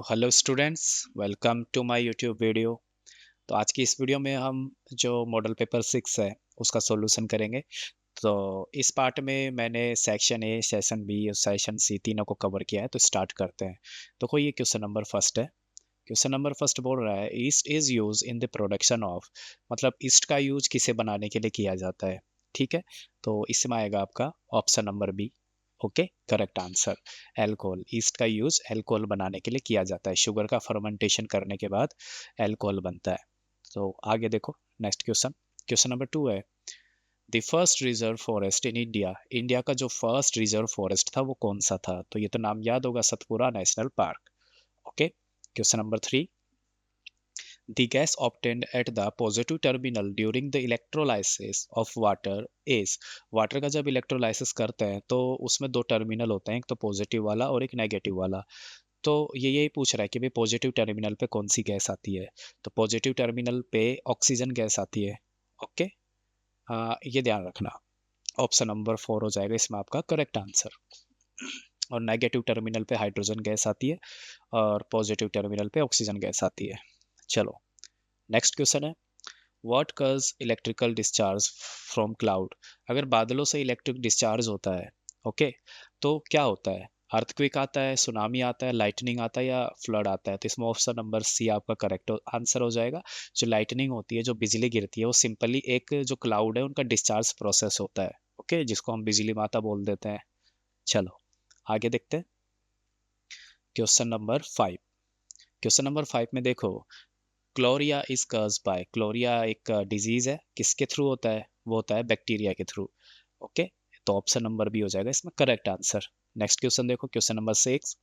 Hello students, welcome to my YouTube video. तो आज की इस वीडियो में हम जो मॉडल पेपर 6 है उसका सॉल्यूशन करेंगे। तो इस पार्ट में मैंने सेक्शन ए, सेक्शन बी और सेक्शन सी तीनों को कवर किया है। तो स्टार्ट करते हैं। देखो, ये क्वेश्चन नंबर फर्स्ट है। क्वेश्चन नंबर फर्स्ट बोल रहा है east is use in the production of, मतलब ईस्ट का यूज किसे बनाने के लिए किया जाता है। ठीक है, तो इसमें आएगा आपका option number B. Okay, correct answer. Alcohol, yeast का यूज एल्कोहल बनाने के लिए किया जाता है। शुगर का फर्मेंटेशन करने के बाद एल्कोहल बनता है। तो आगे देखो, नेक्स्ट क्वेश्चन। क्वेश्चन नंबर 2 है the first reserve forest in India. India का जो फर्स्ट रिजर्व फॉरेस्ट था वो कौन सा था? तो ये तो नाम याद होगा, Satpura national park. Okay, question number 3, the gas obtained at the positive terminal during the electrolysis of water is। Water का जब इलेक्ट्रोलाइसिस करते हैं तो उसमें दो टर्मिनल होते हैं, एक तो पॉजिटिव वाला और एक नेगेटिव वाला। तो ये यही पूछ रहा है कि भाई पॉजिटिव टर्मिनल पे कौन सी गैस आती है। तो पॉजिटिव टर्मिनल पे ऑक्सीजन गैस आती है। ओके, ये ध्यान रखना। ऑप्शन नंबर 4 हो जाएगा इसमें आपका करेक्ट आंसर। और नेगेटिव टर्मिनल पे हाइड्रोजन गैस आती है और पॉजिटिव टर्मिनल पे ऑक्सीजन गैस आती है। चलो, नेक्स्ट क्वेश्चन है व्हाट कज इलेक्ट्रिकल डिस्चार्ज फ्रॉम क्लाउड। अगर बादलों से इलेक्ट्रिक डिस्चार्ज होता है, ओके, तो क्या होता है? अर्थक्वेक आता है, सुनामी आता है, लाइटनिंग आता है या फ्लड आता है? तो इसमें ऑप्शन नंबर सी आपका करेक्ट आंसर हो जाएगा। जो लाइटनिंग होती है, जो बिजली गिरती है, वो सिंपली एक जो क्लाउड है उनका डिस्चार्ज प्रोसेस होता है। ओके, जिसको हम बिजली माता बोल देते हैं। चलो, आगे देखते हैं। Question number 5। क्वेश्चन नंबर 5 में देखो, क्लोरिया इज कज बाय। क्लोरिया एक डिजीज है, किसके थ्रू होता है? वो होता है बैक्टीरिया के थ्रू। ओके, तो ऑप्शन नंबर बी हो जाएगा इसमें करेक्ट आंसर। नेक्स्ट क्वेश्चन देखो, question number 6,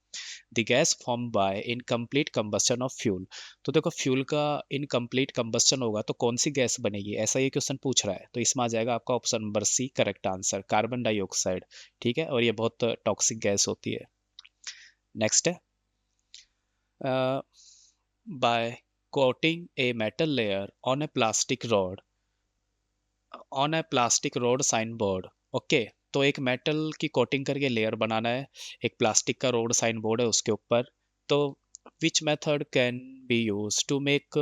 the gas form by incomplete combustion of fuel. तो देखो, फ्यूल का इनकम्प्लीट कंबस्शन होगा तो कौन सी गैस बनेगी, ऐसा ये क्वेश्चन पूछ रहा है। तो इसमें आ जाएगा आपका option number C correct answer, carbon dioxide. ठीक है, और ये बहुत टॉक्सिक गैस होती है। नेक्स्ट है by coating a metal layer on a plastic rod on a plastic road signboard। Okay, तो एक मेटल की कोटिंग करके लेयर बनाना है, एक प्लास्टिक का रोड साइन बोर्ड है उसके ऊपर। तो which method can be use to make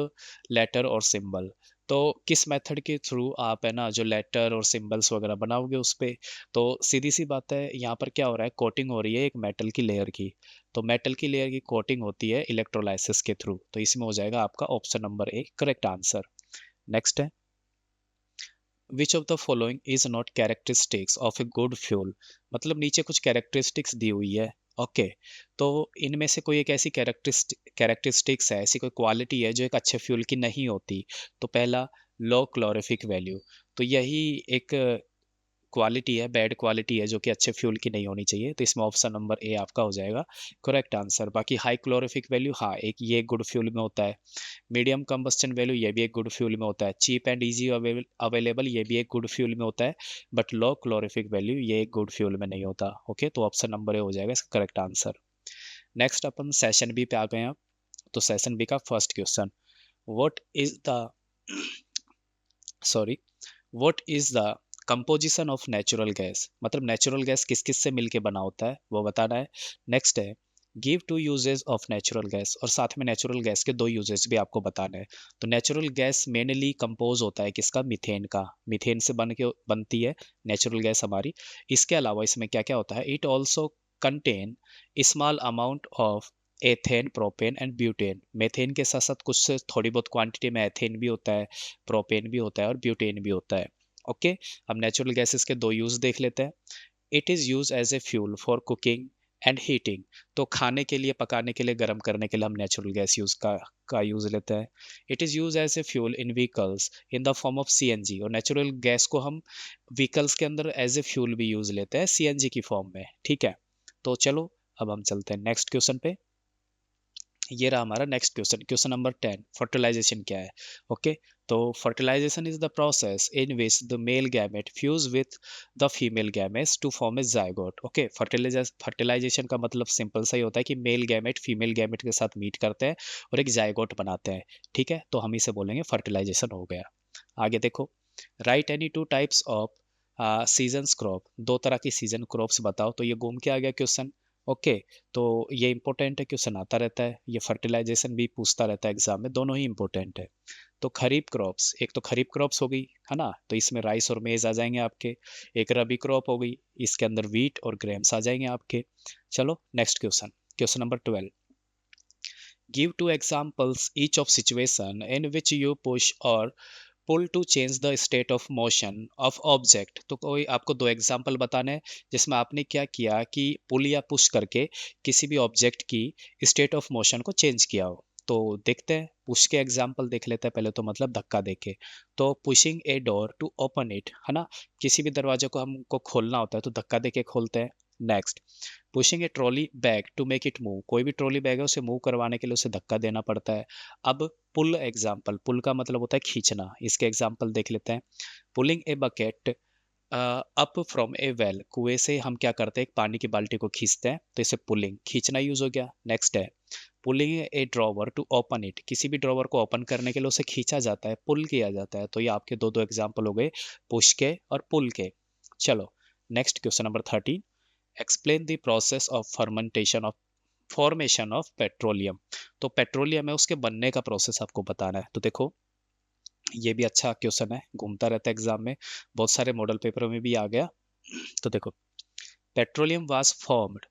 letter और सिंबल। तो किस मेथड के थ्रू आप है ना जो लेटर और सिंबल्स वगैरह बनाओगे उस पे। तो सीधी सी बात है, यहाँ पर क्या हो रहा है, कोटिंग हो रही है एक मेटल की लेयर की। तो मेटल की लेयर की कोटिंग होती है इलेक्ट्रोलाइसिस के थ्रू। तो इसमें हो जाएगा आपका option number A correct answer. Next है which of the following is not characteristics of a good fuel. मतलब नीचे कुछ कैरेक्टरिस्टिक्स दी हुई है। ओके, तो इनमें से कोई एक ऐसी कैरेक्टरिस्टिक्स है, ऐसी कोई क्वालिटी है जो एक अच्छे फ्यूल की नहीं होती। तो पहला, लो क्लोरिफिक वैल्यू। तो यही एक क्वालिटी है, बैड क्वालिटी है जो कि अच्छे फ्यूल की नहीं होनी चाहिए। तो इसमें ऑप्शन नंबर ए आपका हो जाएगा करेक्ट आंसर। बाकी हाई क्लोरिफिक वैल्यू, हाँ, एक ये गुड फ्यूल में होता है। मीडियम कंबस्टन वैल्यू, ये भी एक गुड फ्यूल में होता है। चीप एंड इजी अवेलेबल, ये भी एक गुड फ्यूल में होता है। बट लो क्लोरिफिक वैल्यू ये एक गुड फ्यूल में नहीं होता। ओके, तो ऑप्शन नंबर ए हो जाएगा इसका करेक्ट आंसर। नेक्स्ट अपन सेशन बी पे आ गए हैं। तो सेशन बी का first question, what is the sorry what is the composition of natural gas. मतलब नेचुरल गैस किस किस से मिलके बना होता है वो बताना है। नेक्स्ट है give two uses of natural gas, और साथ में नेचुरल गैस के दो यूजेस भी आपको बताने हैं। तो नेचुरल गैस मेनली कंपोज होता है किसका? मीथेन का। मीथेन से बनती है नेचुरल गैस हमारी। इसके अलावा इसमें क्या क्या होता है, it also contain small amount of ethane, propane and butane. Methane के साथ साथ कुछ थोड़ी बहुत क्वांटिटी में एथेन भी होता है, प्रोपेन भी होता है और ब्यूटेन भी होता है। ओके, अब नेचुरल गैसेस के दो यूज देख लेते हैं। It is use as a fuel for cooking and heating. तो खाने के लिए, पकाने के लिए, गर्म करने के लिए हम नेचुरल गैस का यूज लेते हैं। It is use as a fuel in vehicles in the form of CNG. और नेचुरल गैस को हम व्हीकल्स के अंदर एज ए फ्यूल भी यूज लेते हैं सीएनजी की फॉर्म में। ठीक है, तो चलो अब हम चलते हैं नेक्स्ट क्वेश्चन पे। ये रहा हमारा next question, question number 10, fertilization क्या है। ओके, तो fertilization is the process in which the male gamete fuse with the female gametes to form a zygote. Okay, fertilization का मतलब सिंपल सा ही होता है कि मेल गैमेट फीमेल गैमेट के साथ मीट करते हैं और एक जाइगोट बनाते हैं। ठीक है, तो हम इसे बोलेंगे फर्टिलाइजेशन हो गया। आगे देखो, right any two types off season crop. दो तरह की सीजन क्रॉप्स बताओ। तो ये घूम के आ गया क्वेश्चन। ओके, तो ये इंपॉर्टेंट है, क्वेश्चन आता रहता है। ये फर्टिलाइजेशन भी पूछता रहता है एग्जाम में, दोनों ही इंपॉर्टेंट है। तो खरीफ क्रॉप्स, एक तो खरीफ क्रॉप्स हो गई है ना, तो इसमें राइस और मेज आ जाएंगे आपके। एक रबी क्रॉप हो गई, इसके अंदर व्हीट और ग्रेम्स आ जाएंगे आपके। चलो next question, question number 12। Give two examples each of situation in which you push or pull to change the state of motion of object. तो कोई आपको दो एग्जांपल बताने हैं जिसमें आपने क्या किया कि पुल या पुश करके किसी भी ऑब्जेक्ट की स्टेट ऑफ मोशन को चेंज किया हो। तो देखते हैं, पुश के एग्जांपल देख लेते हैं पहले, तो मतलब धक्का देके। तो pushing a door to open it, है ना, किसी भी दरवाजे को हमको खोलना होता है तो धक्का देके खोलते हैं। Next, pushing a trolley bag to make it move, कोई भी ट्रॉली बैग है उसे मूव करवाने के लिए उसे धक्का देना पड़ता है। अब पुल एग्जाम्पल, पुल का मतलब होता है खींचना, इसके एग्जाम्पल देख लेते हैं। Pulling a bucket up from A well, कुएं से हम क्या करते हैं, एक पानी की बाल्टी को खींचते हैं, तो इसे पुलिंग, खींचना यूज हो गया। नेक्स्ट है pulling a drawer to open it, किसी भी ड्रॉवर को ओपन करने के लिए उसे खींचा जाता है, पुल किया जाता है। तो ये आपके दो दो एग्जाम्पल हो गए, पुश के और पुल के। चलो next, question number 13। Explain the process of fermentation of formation of petroleum. तो पेट्रोलियम है, उसके बनने का प्रोसेस आपको बताना है। तो देखो, ये भी अच्छा क्वेश्चन है, घूमता रहता है एग्जाम में, बहुत सारे मॉडल पेपरों में भी आ गया। तो देखो, petroleum was formed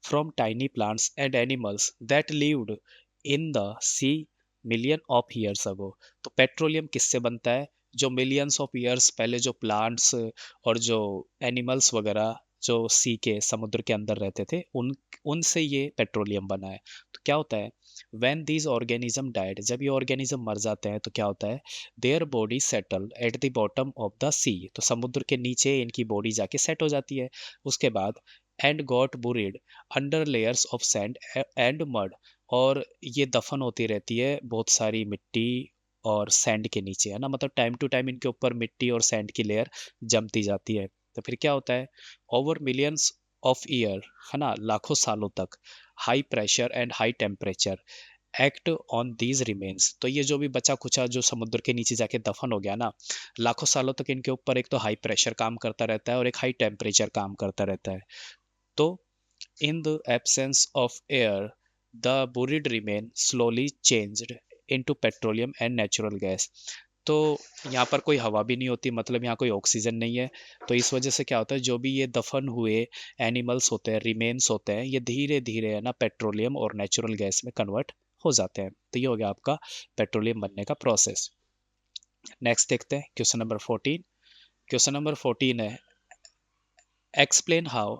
from tiny plants and animals that lived in the sea million of years ago. तो पेट्रोलियम किससे बनता है, जो मिलियंस ऑफ ईयर्स पहले जो प्लांट्स और जो एनिमल्स वगैरह जो सी के समुद्र के अंदर रहते थे, उन उनसे ये पेट्रोलियम बना है। तो क्या होता है, व्हेन दीज ऑर्गेनिज्म डाइड, जब ये ऑर्गेनिज्म मर जाते हैं तो क्या होता है, their body settle at the bottom of the sea, तो समुद्र के नीचे इनकी बॉडी जाके सेट हो जाती है। उसके बाद and got buried under layers of sand and mud, और ये दफन होती रहती है बहुत सारी मिट्टी और सैंड के नीचे, है ना, मतलब टाइम टू टाइम इनके ऊपर मिट्टी और सैंड की लेयर जमती जाती है। तो फिर क्या होता है, ओवर मिलियंस ऑफ ईयर, है ना, लाखों सालों तक, high pressure and high temperature act on these remains, तो ये जो भी बचा कुचा जो समुद्र के नीचे जाके दफन हो गया ना, लाखों सालों तक इनके ऊपर एक तो हाई प्रेशर काम करता रहता है और एक हाई टेम्परेचर काम करता रहता है। तो in the absence of air, the buried remain slowly changed into petroleum and natural gas। तो यहाँ पर कोई हवा भी नहीं होती, मतलब यहाँ कोई ऑक्सीजन नहीं है। तो इस वजह से क्या होता है, जो भी ये दफन हुए एनिमल्स होते हैं, रिमेन्स होते हैं, ये धीरे धीरे है ना पेट्रोलियम और नेचुरल गैस में कन्वर्ट हो जाते हैं। तो ये हो गया आपका पेट्रोलियम बनने का प्रोसेस। नेक्स्ट देखते हैं, क्वेश्चन नंबर 14। क्वेश्चन नंबर 14 है, explain how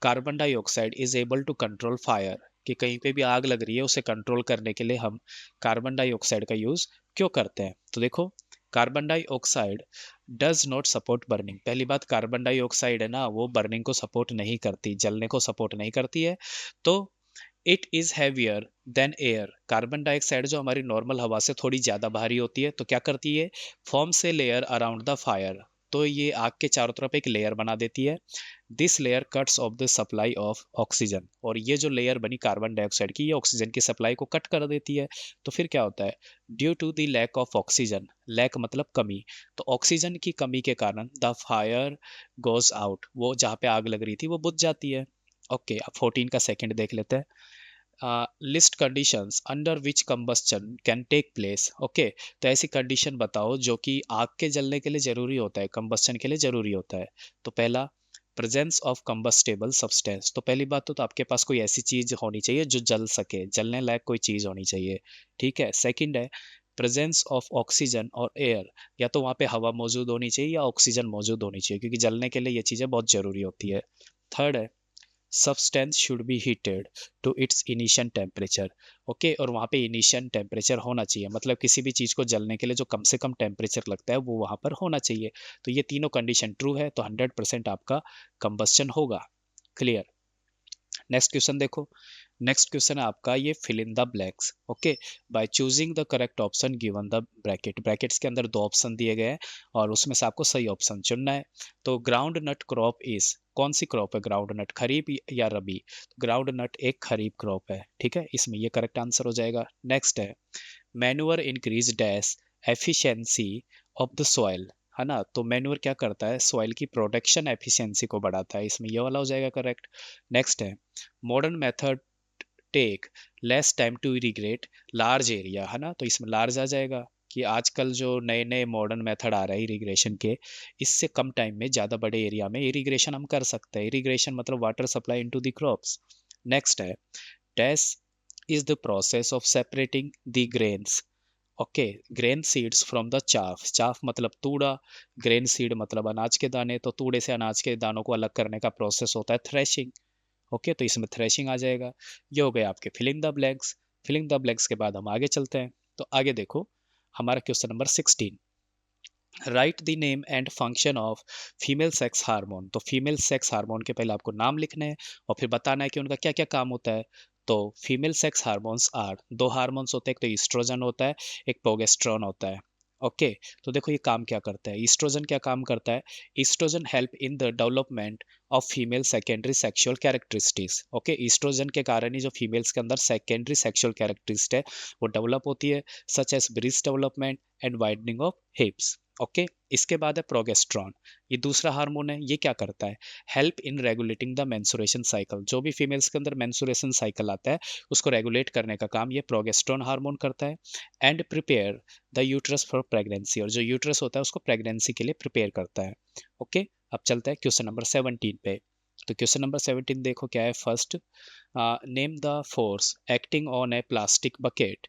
carbon dioxide is able to control fire, कि कहीं पे भी आग लग रही है उसे कंट्रोल करने के लिए हम कार्बन डाइऑक्साइड का यूज क्यों करते हैं। तो देखो, carbon dioxide does not support burning, पहली बात कार्बन डाइऑक्साइड है ना, वो बर्निंग को सपोर्ट नहीं करती, जलने को सपोर्ट नहीं करती है। तो it is heavier than air, carbon dioxide जो हमारी नॉर्मल हवा से थोड़ी ज्यादा भारी होती है, तो क्या करती है, फॉर्म से लेयर अराउंड द फायर, तो ये आग के चारों तरफ एक लेयर बना देती है। This layer cuts of the supply of oxygen, और ये जो लेयर बनी कार्बन डाइऑक्साइड की, ये ऑक्सीजन की सप्लाई को कट कर देती है। तो फिर क्या होता है, due to the lack of oxygen, lack मतलब कमी, तो ऑक्सीजन की कमी के कारण द फायर गोज आउट, वो जहाँ पे आग लग रही थी वो बुझ जाती है। ओके, अब 14 का सेकंड देख लेते हैं। List conditions under which combustion can take place. Okay, तो ऐसी कंडीशन बताओ जो कि आग के जलने के लिए जरूरी होता है, कंबस्चन के लिए जरूरी होता है। तो पहला, प्रेजेंस ऑफ कंबस्टेबल सब्सटेंस, तो पहली बात तो आपके पास कोई ऐसी चीज होनी चाहिए जो जल सके, जलने लायक कोई चीज होनी चाहिए। ठीक है, सेकंड है प्रेजेंस ऑफ ऑक्सीजन और एयर, या तो वहाँ पे हवा मौजूद होनी चाहिए या ऑक्सीजन मौजूद होनी चाहिए, क्योंकि जलने के लिए ये चीजें बहुत जरूरी होती है। थर्ड है substance should be heated to its initial temperature। Okay, और वहाँ पे इनिशियल टेम्परेचर होना चाहिए, मतलब किसी भी चीज़ को जलने के लिए जो कम से कम टेम्परेचर लगता है वो वहाँ पर होना चाहिए। तो ये तीनों कंडीशन ट्रू है तो 100% आपका कंबस्चन होगा। क्लियर। नेक्स्ट क्वेश्चन देखो, नेक्स्ट क्वेश्चन है आपका ये fill in the blanks. Okay, by choosing the correct option given the bracket, brackets के अंदर दो ऑप्शन दिए गए हैं और उसमें से आपको सही ऑप्शन चुनना है। तो ग्राउंड नट क्रॉप इज, कौन सी क्रॉप है ग्राउंड नट, खरीफ या रबी। ग्राउंड नट एक खरीफ क्रॉप है, ठीक है, इसमें ये करेक्ट आंसर हो जाएगा। नेक्स्ट है manure increase dash efficiency of the soil, है ना। तो मैन्योर क्या करता है, सॉइल की प्रोडक्शन एफिशिएंसी को बढ़ाता है, इसमें ये वाला हो जाएगा करेक्ट। नेक्स्ट है modern method take less time to irrigate large area, है ना। तो इसमें लार्ज आ जाएगा कि आजकल जो नए नए मॉडर्न मेथड आ रहे हैं इरिगेशन के, इससे कम टाइम में ज़्यादा बड़े एरिया में इरिगेशन हम कर सकते हैं। इरिगेशन मतलब water supply into the crops. Next है dash is the process of separating the grains, okay, grain seeds from the chaff. Chaff मतलब तूड़ा, ग्रेन सीड मतलब अनाज के दाने। तो तूड़े से अनाज के दानों को अलग करने का प्रोसेस होता है थ्रेशिंग। ओके, तो इसमें थ्रेशिंग आ जाएगा। ये हो गए आपके filling the blanks. Filling the blanks के बाद हम आगे चलते हैं। तो आगे देखो हमारा question number 16, right the name and function of female sex hormone. तो फीमेल सेक्स हार्मोन के पहले आपको नाम लिखने हैं और फिर बताना है कि उनका क्या क्या काम होता है। तो फीमेल सेक्स हार्मोन्स आर, दो हार्मोन्स होते हैं, एक तो ईस्ट्रोजन होता है, एक प्रोगेस्टेरोन होता है। ओके, तो देखो ये काम क्या करता है। ईस्ट्रोजन क्या काम करता है, oestrogen help in the development of female secondary sexual characteristics. Okay, oestrogen के कारण ही जो फीमेल्स के अंदर सेकेंडरी सेक्सुअल कैरेक्टरिस्टिक है वो डेवलप होती है, such as breast development and widening of hips. Okay, इसके बाद है प्रोगेस्टेरोन, ये दूसरा हार्मोन है। ये क्या करता है, help in regulating the menstruation cycle. जो भी फीमेल्स के अंदर मेंस्ट्रुएशन साइकिल आता है उसको रेगुलेट करने का काम ये प्रोगेस्टेरोन हार्मोन करता है। And prepare the uterus for pregnancy, और जो यूट्रस होता है उसको प्रेगनेंसी के लिए प्रिपेयर करता है। ओके, अब चलते हैं क्वेश्चन नंबर 17 पे। तो क्वेश्चन नंबर 17 देखो क्या है। First, name the force acting on A plastic bucket,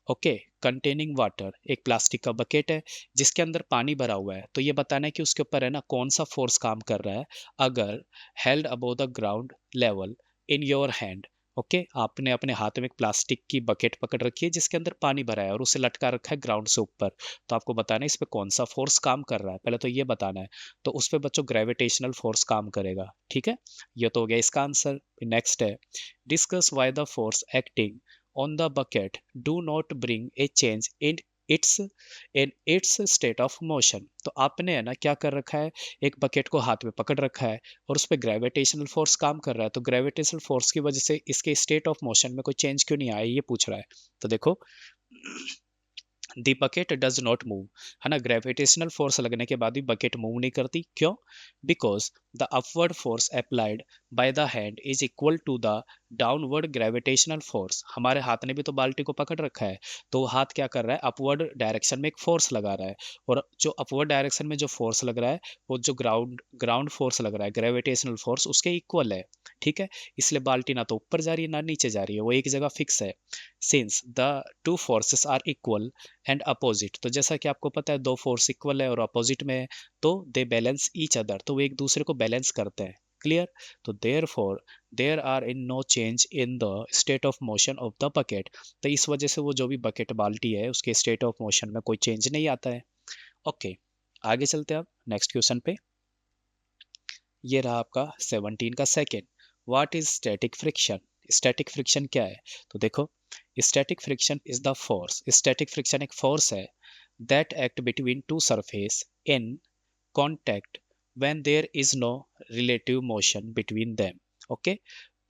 okay, containing water. एक प्लास्टिक का बकेट है जिसके अंदर पानी भरा हुआ है, तो ये बताना है कि उसके ऊपर है ना कौन सा फोर्स काम कर रहा है। अगर held above the ground level in your hand, okay, आपने अपने हाथ में एक प्लास्टिक की बकेट पकड़ रखी है जिसके अंदर पानी भरा है और उसे लटका रखा है ग्राउंड से ऊपर, तो आपको बताना है इस पे कौन सा फोर्स काम कर रहा है, पहले तो ये बताना है। तो उस पे बच्चों ग्रेविटेशनल फोर्स काम करेगा, ठीक है। ये तो हो गया इसका आंसर। नेक्स्ट है discuss why the force acting on the bucket do not bring a change its its state of motion। तो आपने है ना क्या कर रखा है, एक बकेट को हाथ में पकड़ रखा है और उस पर ग्रेविटेशनल फोर्स काम कर रहा है, तो ग्रेविटेशनल फोर्स की वजह से इसके स्टेट ऑफ मोशन में कोई चेंज क्यों नहीं आया, ये पूछ रहा है। तो देखो दी बकेट डज नॉट मूव, है ना, ग्रेविटेशनल फोर्स लगने के बाद भी बकेट मूव नहीं करती, क्यों, because the upward force applied by the hand is equal to the downward gravitational force. हमारे हाथ ने भी तो बाल्टी को पकड़ रखा है, तो हाथ क्या कर रहा है, अपवर्ड डायरेक्शन में एक फोर्स लगा रहा है, और जो अपवर्ड डायरेक्शन में जो फोर्स लग रहा है वो जो ग्राउंड ग्राउंड फोर्स लग रहा है, ग्रेविटेशनल फोर्स, उसके इक्वल है, ठीक है। इसलिए बाल्टी ना तो ऊपर जा रही है ना नीचे जा रही है, वो एक जगह फिक्स है। Since the two forces are equal and opposite, तो जैसा कि आपको पता है दो फोर्स इक्वल है और अपोजिट में है, तो दे बैलेंस ईच अदर, तो वो एक दूसरे को बैलेंस करते हैं, क्लियर। तो therefore there are in no change in the state of motion of the bucket, तो इस वजह से वो जो भी बकेट बाल्टी है उसके स्टेट ऑफ मोशन में कोई चेंज नहीं आता है। ओके, आगे चलते हैं अब नेक्स्ट क्वेश्चन पे। ये रहा आपका 17 का second, what is static friction. Static friction क्या है, तो देखो static friction is the force, static friction एक फोर्स है that act between two surface in contact when there is no relative motion between them. Okay,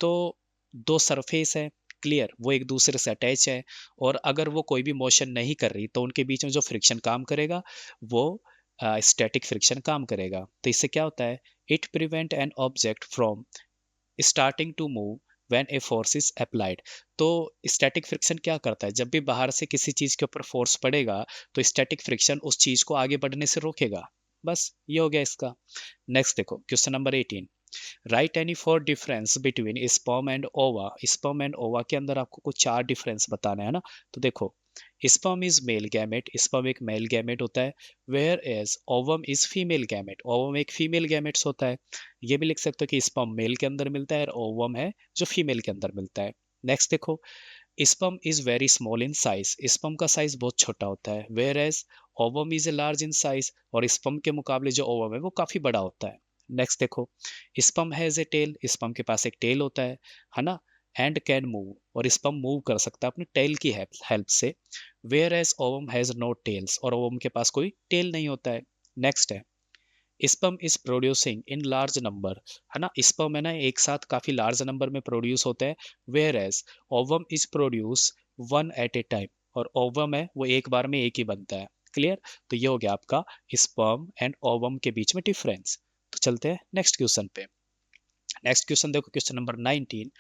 तो दो surface है, clear, वो एक दूसरे से अटैच है, और अगर वो कोई भी मोशन नहीं कर रही तो उनके बीच में जो फ्रिक्शन काम करेगा वो स्टैटिक फ्रिक्शन काम करेगा। तो इससे क्या होता है, it prevent an object from starting to move when a force is applied. तो स्टैटिक फ्रिक्शन क्या करता है, जब भी बाहर से किसी चीज के ऊपर फोर्स पड़ेगा तो स्टैटिक फ्रिक्शन उस चीज को आगे बढ़ने से रोकेगा। बस ये हो गया इसका। नेक्स्ट देखो question number 18, right any four difference between sperm and ओवा। स्पर्म एंड ओवा के अंदर आपको कुछ चार डिफरेंस बताना है ना। तो देखो sperm is male gamete, sperm एक मेल गैमेट होता है, whereas ovum is female gamete, ovum एक फीमेल गैमेट्स होता है। ये भी लिख सकते हो कि स्पर्म मेल के अंदर मिलता है और ओवम है जो फीमेल के अंदर मिलता है। नेक्स्ट देखो sperm is very small in size, sperm का साइज बहुत छोटा होता है, whereas ovum is large in size, और स्पर्म के मुकाबले जो ओवम है वो काफी बड़ा होता है। नेक्स्ट देखो sperm has a tail, sperm के पास एक टेल होता है ना, एंड कैन मूव, और स्पर्म मूव कर सकता है अपनी टेल की हेल्प से, whereas ovum has no tails, और ओवम के पास कोई टेल नहीं होता है। नेक्स्ट है sperm is producing in large number, है ना, स्पर्म है ना एक साथ काफी लार्ज नंबर में प्रोड्यूस होते हैं, whereas ovum is produce one at a time, और ओवम है वो एक बार में एक ही बनता है, क्लियर? तो ये हो गया आपका स्पर्म एंड ओवम के बीच में डिफरेंस। तो चलते हैं नेक्स्ट क्वेश्चन पे। नेक्स्ट क्वेश्चन देखो, question number 19,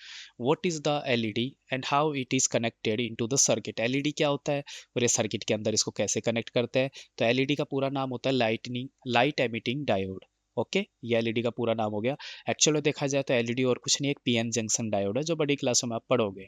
what is the LED and how it is connected into the circuit. LED क्या होता है और ये सर्किट के अंदर इसको कैसे कनेक्ट करते हैं। तो एलईडी का पूरा नाम होता है लाइट एमिटिंग डायोड। ओके, ये एलईडी का पूरा नाम हो गया। एक्चुअली देखा जाए तो एलईडी और कुछ नहीं, एक पीएन जंक्शन डायोड है जो बड़ी क्लासों में आप पढ़ोगे।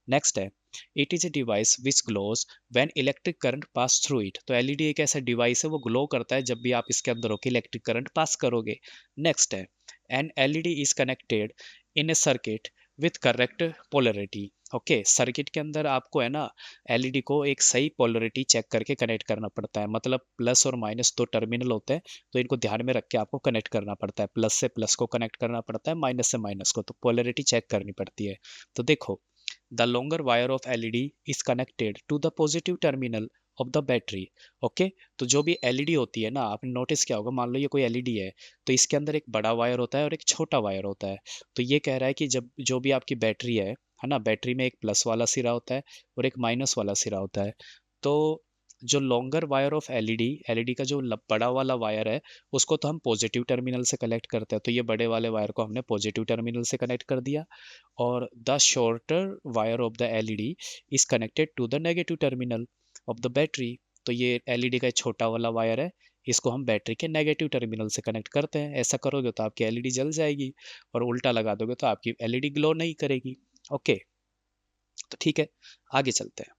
नेक्स्ट है, it is a device which glows when electric current pass through it. तो एलईडी एक ऐसा डिवाइस है वो ग्लो करता है जब भी आप इसके अंदर होकर इलेक्ट्रिक करंट पास करोगे। नेक्स्ट है, an LED is connected in a circuit with correct polarity. Okay, circuit के अंदर आपको है ना एलईडी को एक सही पोलरिटी चेक करके कनेक्ट करना पड़ता है। मतलब प्लस और माइनस दो टर्मिनल होते हैं, तो इनको ध्यान में रख के आपको कनेक्ट करना पड़ता है। प्लस से प्लस को कनेक्ट करना पड़ता है, माइनस से माइनस को, तो पोलरिटी चेक करनी पड़ती है। तो देखो, the longer wire of LED is connected to the positive terminal of the battery. Okay, तो जो भी एलईडी होती है ना, आपने नोटिस किया होगा, मान लो ये कोई एलईडी है, तो इसके अंदर एक बड़ा वायर होता है और एक छोटा वायर होता है। तो ये कह रहा है कि जब जो भी आपकी बैटरी है ना, बैटरी में एक प्लस वाला सिरा होता है और एक माइनस वाला सिरा होता है। तो जो longer wire of LED, LED का जो बड़ा वाला वायर है, उसको तो हम पॉजिटिव टर्मिनल से कनेक्ट करते हैं। तो ये बड़े वाले वायर को हमने पॉजिटिव टर्मिनल से कनेक्ट कर दिया। और the shorter wire of the LED is connected to the negative terminal of the battery. तो ये एलईडी का छोटा वाला वायर है, इसको हम बैटरी के नेगेटिव टर्मिनल से कनेक्ट करते हैं। ऐसा करोगे तो आपकी एलईडी जल जाएगी, और उल्टा लगा दोगे तो आपकी एलईडी ग्लो नहीं करेगी। ओके, तो ठीक है, आगे चलते हैं।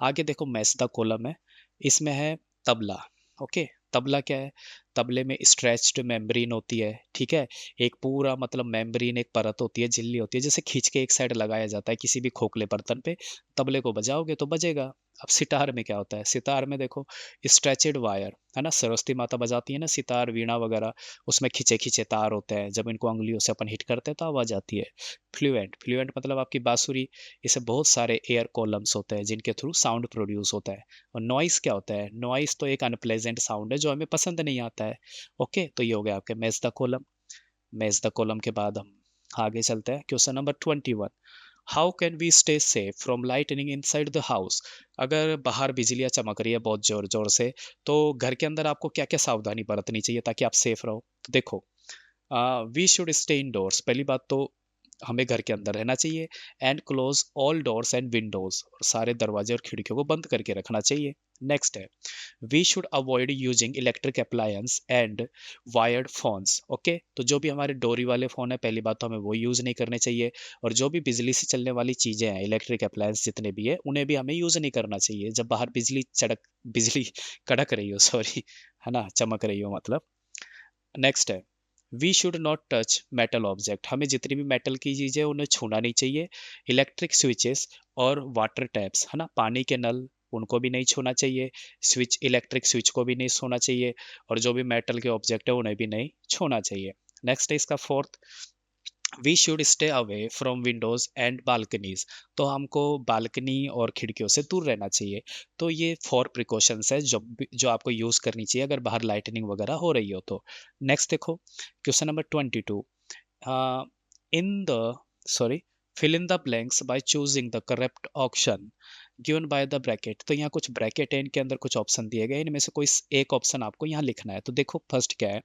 आगे देखो, मैच द कॉलम है, इसमें है तबला। ओके, तबला क्या है? तबले में स्ट्रेच्ड मेम्ब्रेन होती है, ठीक है। एक पूरा मतलब मेम्ब्रेन, एक परत होती है, झिल्ली होती है, जिसे खींच के एक साइड लगाया जाता है किसी भी खोखले बर्तन पे। तबले को बजाओगे तो बजेगा। अब सितार में क्या होता है? सितार में देखो, स्ट्रेचेड वायर है ना, सरस्वती माता बजाती है ना सितार, वीणा वगैरह, उसमें खींचे खींचे तार होते हैं, जब इनको उंगलियों से अपन हिट करते हैं तो आवाज आती है। फ्लुएंट, फ्लुएंट मतलब आपकी बांसुरी, इसे बहुत सारे एयर कॉलम्स होते हैं जिनके थ्रू साउंड प्रोड्यूस होता है। और नॉइस क्या होता है? नॉइस तो एक अनप्लेजेंट साउंड है जो हमें पसंद नहीं आता है। ओके, तो ये हो गया आपके match the column. Match the column के बाद हम आगे चलते हैं, question number 21, how can we stay safe from lightning inside the house. अगर बाहर बिजलियां चमक रही है बहुत जोर जोर से, तो घर के अंदर आपको क्या क्या सावधानी बरतनी चाहिए ताकि आप सेफ रहो। तो देखो, वी शुड स्टे इनडोर्स। पहली बात तो हमें घर के अंदर रहना चाहिए। And close all doors and Windows, और सारे दरवाजे और खिड़कियों को बंद करके रखना चाहिए। नेक्स्ट है, we should avoid using electric appliance and wired phones. Okay, तो जो भी हमारे डोरी वाले फोन है, पहली बात तो हमें वो यूज नहीं करने चाहिए। और जो भी बिजली से चलने वाली चीजें हैं, इलेक्ट्रिक अप्लायंस जितने भी है, उन्हें भी हमें यूज नहीं करना चाहिए जब बाहर बिजली कड़क रही हो, सॉरी, है ना, चमक रही हो मतलब। नेक्स्ट है, we should not touch metal object. हमें जितनी भी मेटल की चीज़ें उन्हें छूना नहीं चाहिए। इलेक्ट्रिक स्विचेस और वाटर टैप्स, है ना, पानी के नल, उनको भी नहीं छूना चाहिए। स्विच, इलेक्ट्रिक स्विच को भी नहीं छूना चाहिए। और जो भी मेटल के ऑब्जेक्ट है उन्हें भी नहीं छूना चाहिए। नेक्स्ट है इसका fourth, we should stay away from windows and balconies. तो हमको बालकनी और खिड़कियों से दूर रहना चाहिए। तो ये 4 प्रिकॉशंस है जो आपको यूज करनी चाहिए अगर बाहर लाइटनिंग वगैरह हो रही हो तो। नेक्स्ट देखो, question number 22, in the sorry fill in the blanks by choosing the correct option given by the bracket. तो यहाँ कुछ ब्रैकेट है, इनके अंदर कुछ ऑप्शन दिए गए, इनमें से कोई एक ऑप्शन आपको यहाँ लिखना है। तो देखो, फर्स्ट क्या है,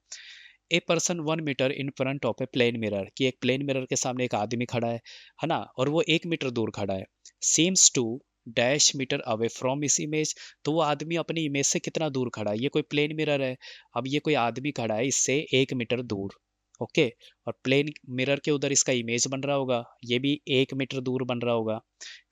a person 1 metre in front of a plane mirror, कि एक प्लेन मिरर के सामने एक आदमी खड़ा है ना, और वो 1 मीटर दूर खड़ा है। Seems to dash metre away from his image. तो वो आदमी अपनी इमेज से कितना दूर खड़ा है? ये कोई प्लेन मिरर है, अब ये कोई आदमी खड़ा है इससे 1 मीटर दूर। ओके, और प्लेन मिरर के उधर इसका इमेज बन रहा होगा, ये भी 1 मीटर दूर बन रहा होगा।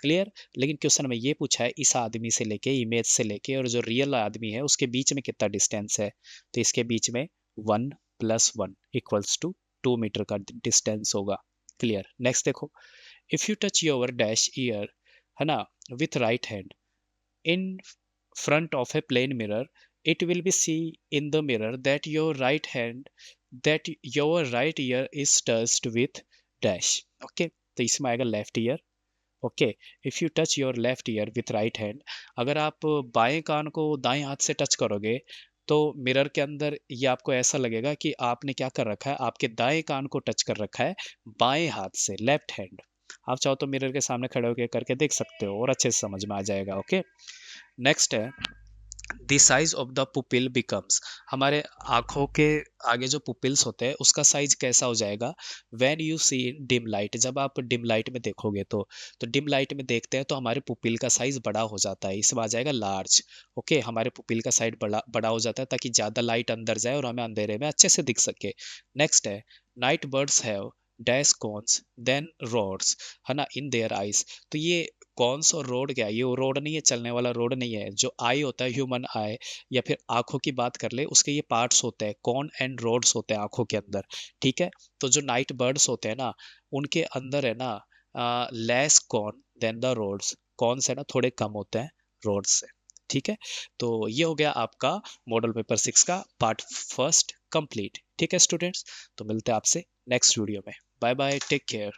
क्लियर? लेकिन क्वेश्चन में ये पूछा है इस आदमी से लेके, इमेज से लेके, और जो रियल आदमी है उसके बीच में कितना डिस्टेंस है। तो इसके बीच में 1 + 1 = 2 मीटर का डिस्टेंस होगा। क्लियर? नेक्स्ट देखो, if you touch your dash year, है ना, with right hand in front of a plane mirror, it will be see in the mirror that your right ear is touched with dash. Okay, तो इसमें आएगा left ear. Okay, if you touch your left ear with right hand, अगर आप बाएं कान को दाएं हाथ से टच करोगे तो मिरर के अंदर ये आपको ऐसा लगेगा कि आपने क्या कर रखा है, आपके दाएं कान को टच कर रखा है बाएं हाथ से, लेफ्ट हैंड। आप चाहो तो मिरर के सामने खड़े होकर करके देख सकते हो और अच्छे से समझ में आ जाएगा। ओके, नेक्स्ट है, the size of the pupil becomes, हमारे आंखों के आगे जो पुपिल्स होते हैं उसका साइज कैसा हो जाएगा, when you see dim light, जब आप डिम लाइट में देखोगे तो डिम लाइट में देखते हैं तो हमारे पुपिल का साइज बड़ा हो जाता है, इसमें आ जाएगा लार्ज। ओके, हमारे पुपिल का साइज बड़ा बड़ा हो जाता है ताकि ज्यादा लाइट अंदर जाए और हमें अंधेरे में अच्छे से दिख सके। नेक्स्ट है night birds have dash cones than rods, है ना, इन देयर आईज। तो ये कॉन्स और रोड क्या है, ये रोड नहीं है, चलने वाला रोड नहीं है। जो आई होता है ह्यूमन आई या फिर आंखों की बात कर ले, उसके ये पार्ट्स होते हैं, कॉन एंड रोड्स होते हैं आंखों के अंदर। ठीक है, तो जो नाइट बर्ड्स होते हैं ना, उनके अंदर है ना less cone than the rods, cones है ना थोड़े कम होते हैं रोड्स से। ठीक है, तो ये हो गया आपका मॉडल पेपर 6 का पार्ट फर्स्ट कंप्लीट। ठीक है स्टूडेंट्स, तो मिलते हैं आपसे नेक्स्ट वीडियो में। Bye bye, take care.